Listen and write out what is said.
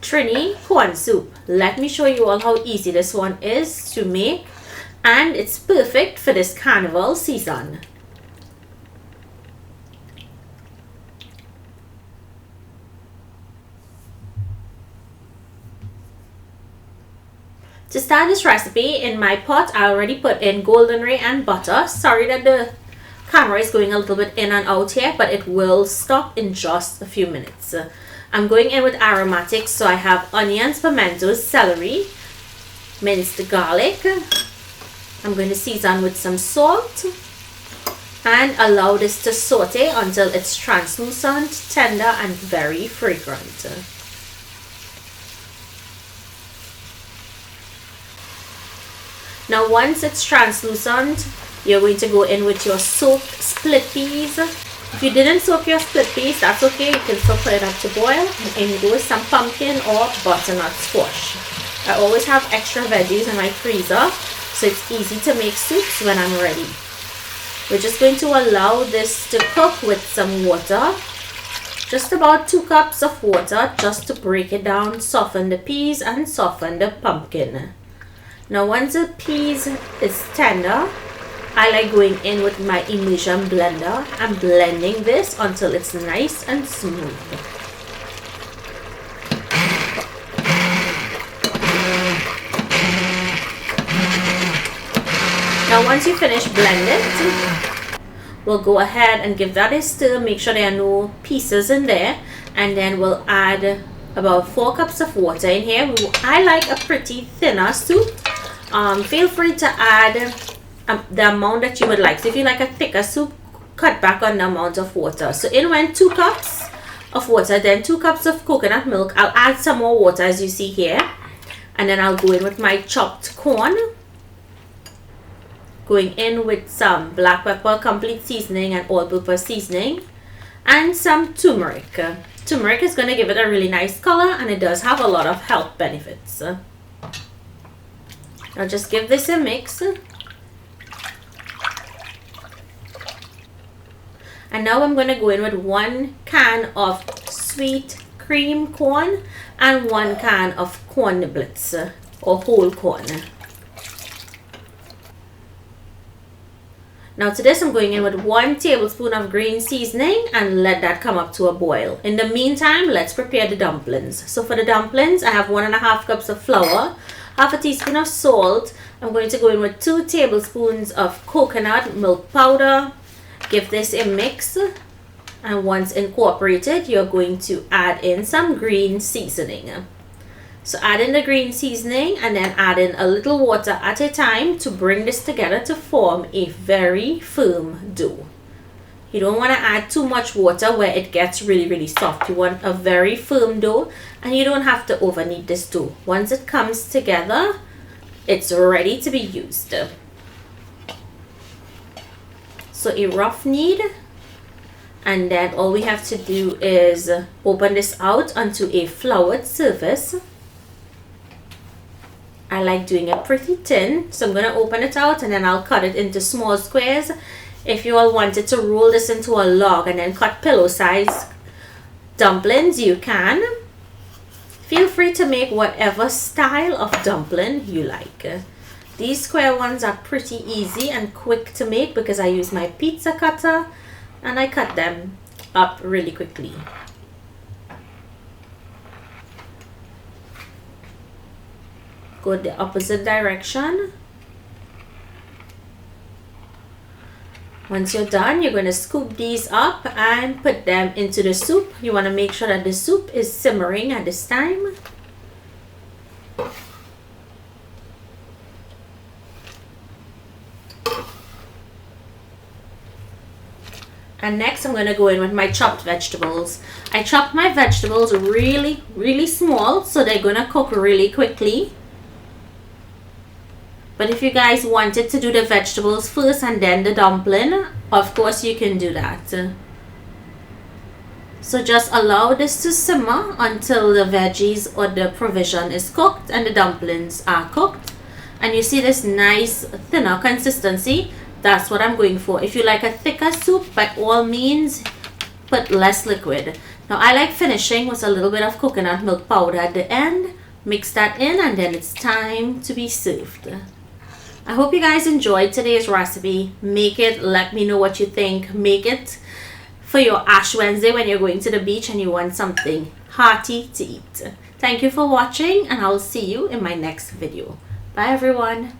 Trini corn soup. Let me show you all how easy this one is to make, and it's perfect for this carnival season. To start this recipe, in my pot I already put in golden ray and butter. Sorry that the camera is going a little bit in and out here, but it will stop in just a few minutes. I'm going in with aromatics, so I have onions, pimentos, celery, minced garlic. I'm going to season with some salt and allow this to saute until it's translucent, tender, and very fragrant. Now once it's translucent, you're going to go in with your soaked split peas. If you didn't soak your split peas, that's okay. You can still put it up to boil. And in goes some pumpkin or butternut squash. I always have extra veggies in my freezer, so it's easy to make soups when I'm ready. We're just going to allow this to cook with some water. Just about 2 cups of water just to break it down, soften the peas and soften the pumpkin. Now once the peas is tender, I like going in with my immersion blender and blending this until it's nice and smooth. Now once you finish blending, we'll go ahead and give that a stir. Make sure there are no pieces in there, and then we'll add about 4 cups of water in here. I like a pretty thinner soup. Feel free to add the amount that you would like. So if you like a thicker soup, cut back on the amount of water. So in went 2 cups of water, then 2 cups of coconut milk. I'll add some more water as you see here, and then I'll go in with my chopped corn, going in with some black pepper, complete seasoning, and all-purpose seasoning, and some turmeric. Turmeric is going to give it a really nice color, and it does have a lot of health benefits. I'll just give this a mix. And now I'm going to go in with 1 can of sweet cream corn and 1 can of corn niblets or whole corn. Now to this I'm going in with 1 tablespoon of green seasoning and let that come up to a boil. In the meantime, let's prepare the dumplings. So for the dumplings, I have 1.5 cups of flour, half a teaspoon of salt. I'm going to go in with 2 tablespoons of coconut milk powder. Give this a mix, and once incorporated, you're going to add in some green seasoning. So add in the green seasoning and then add in a little water at a time to bring this together to form a very firm dough. You don't want to add too much water where it gets really soft. You want a very firm dough, and you don't have to over knead this dough. Once it comes together, it's ready to be used. So a rough knead, and then all we have to do is open this out onto a floured surface. I like doing it pretty thin, so I'm going to open it out and then I'll cut it into small squares. If you all wanted to roll this into a log and then cut pillow-sized dumplings, you can. Feel free to make whatever style of dumpling you like. These square ones are pretty easy and quick to make because I use my pizza cutter and I cut them up really quickly. Go the opposite direction. Once you're done, you're going to scoop these up and put them into the soup. You want to make sure that the soup is simmering at this time. And next I'm going to go in with my chopped vegetables. I chopped my vegetables really small, so they're going to cook really quickly. But if you guys wanted to do the vegetables first and then the dumpling, of course you can do that. So just allow this to simmer until the veggies or the provision is cooked and the dumplings are cooked. And you see this nice thinner consistency. That's what I'm going for. If you like a thicker soup, by all means, but less liquid. Now I like finishing with a little bit of coconut milk powder at the end. Mix that in and then it's time to be served. I hope you guys enjoyed today's recipe. Make it, let me know what you think. Make it for your Ash Wednesday when you're going to the beach and you want something hearty to eat. Thank you for watching and I'll see you in my next video. Bye everyone.